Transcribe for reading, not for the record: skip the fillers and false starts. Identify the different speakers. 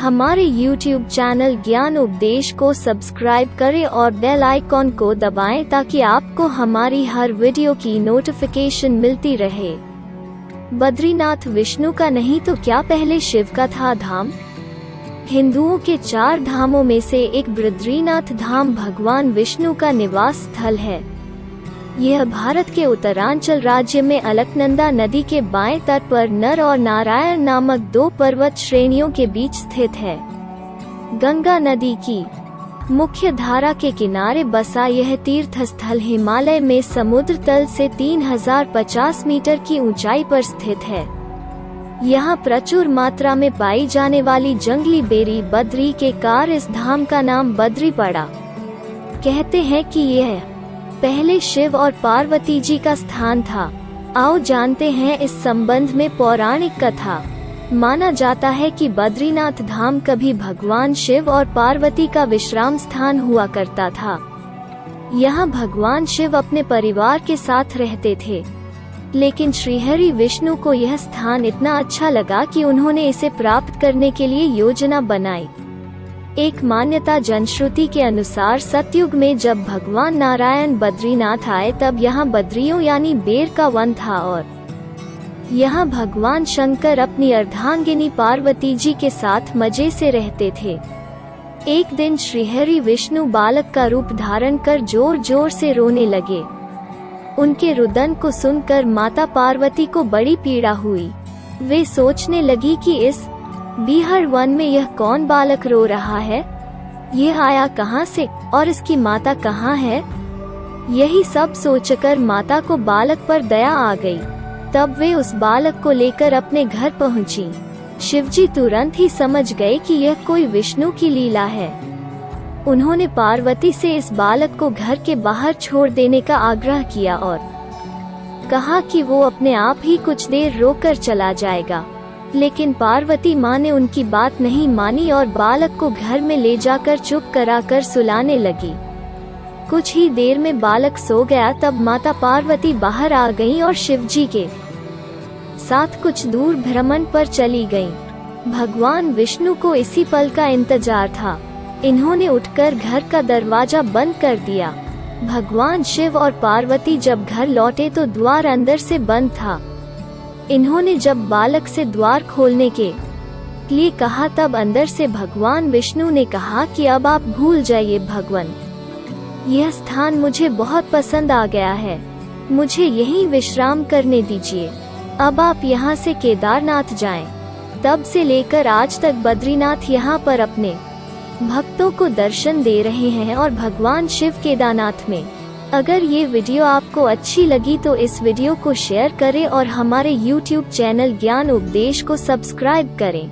Speaker 1: हमारे YouTube channel ज्ञान उपदेश को सब्सक्राइब करें और बेल आइकॉन को दबाएं ताकि आपको हमारी हर वीडियो की नोटिफिकेशन मिलती रहे। बद्रीनाथ विष्णु का नहीं तो क्या पहले शिव का था धाम? हिंदुओं के 4 धामों में से एक बद्रीनाथ धाम भगवान विष्णु का निवास स्थल है। यह भारत के उत्तरांचल राज्य में अलकनंदा नदी के बाएं तट पर नर और नारायण नामक 2 पर्वत श्रेणियों के बीच स्थित है। गंगा नदी की मुख्य धारा के किनारे बसा यह तीर्थ स्थल हिमालय में समुद्र तल से 3050 मीटर की ऊंचाई पर स्थित है। यहाँ प्रचुर मात्रा में पाई जाने वाली जंगली बेरी बद्री के कार इस धाम का नाम बद्री पड़ा। कहते हैं कि यह पहले शिव और पार्वती जी का स्थान था। आओ जानते हैं इस संबंध में पौराणिक कथा। माना जाता है कि बद्रीनाथ धाम कभी भगवान शिव और पार्वती का विश्राम स्थान हुआ करता था। यहाँ भगवान शिव अपने परिवार के साथ रहते थे, लेकिन श्रीहरि विष्णु को यह स्थान इतना अच्छा लगा कि उन्होंने इसे प्राप्त करने के लिए योजना बनाई। एक मान्यता जनश्रुति के अनुसार सतयुग में जब भगवान नारायण बद्रीनाथ आए तब यहाँ बद्रियों यानी बेर का वन था और यहाँ भगवान शंकर अपनी अर्धांगिनी पार्वती जी के साथ मजे से रहते थे। एक दिन श्रीहरि विष्णु बालक का रूप धारण कर जोर जोर से रोने लगे। उनके रुदन को सुनकर माता पार्वती को बड़ी पीड़ा हुई। वे सोचने लगी कि इस बीहड़ वन में यह कौन बालक रो रहा है, यह आया कहाँ से और इसकी माता कहाँ है। यही सब सोचकर माता को बालक पर दया आ गई। तब वे उस बालक को लेकर अपने घर पहुंची। शिवजी तुरंत ही समझ गए कि यह कोई विष्णु की लीला है। उन्होंने पार्वती से इस बालक को घर के बाहर छोड़ देने का आग्रह किया और कहा कि वो अपने आप ही कुछ देर रोकर चला जाएगा। लेकिन पार्वती माँ ने उनकी बात नहीं मानी और बालक को घर में ले जाकर चुप कराकर सुलाने लगी। कुछ ही देर में बालक सो गया। तब माता पार्वती बाहर आ गईं और शिवजी के साथ कुछ दूर भ्रमण पर चली गईं। भगवान विष्णु को इसी पल का इंतजार था। इन्होंने उठकर घर का दरवाजा बंद कर दिया। भगवान शिव और पार्वती जब घर लौटे तो द्वार अंदर से बंद था। इन्होंने जब बालक से द्वार खोलने के लिए कहा तब अंदर से भगवान विष्णु ने कहा कि अब आप भूल जाइए भगवान, यह स्थान मुझे बहुत पसंद आ गया है, मुझे यहीं विश्राम करने दीजिए। अब आप यहाँ से केदारनाथ जाएं। तब से लेकर आज तक बद्रीनाथ यहाँ पर अपने भक्तों को दर्शन दे रहे हैं और भगवान शिव केदारनाथ में। अगर ये वीडियो आपको अच्छी लगी तो इस वीडियो को शेयर करें और हमारे YouTube चैनल ज्ञान उपदेश को सब्सक्राइब करें।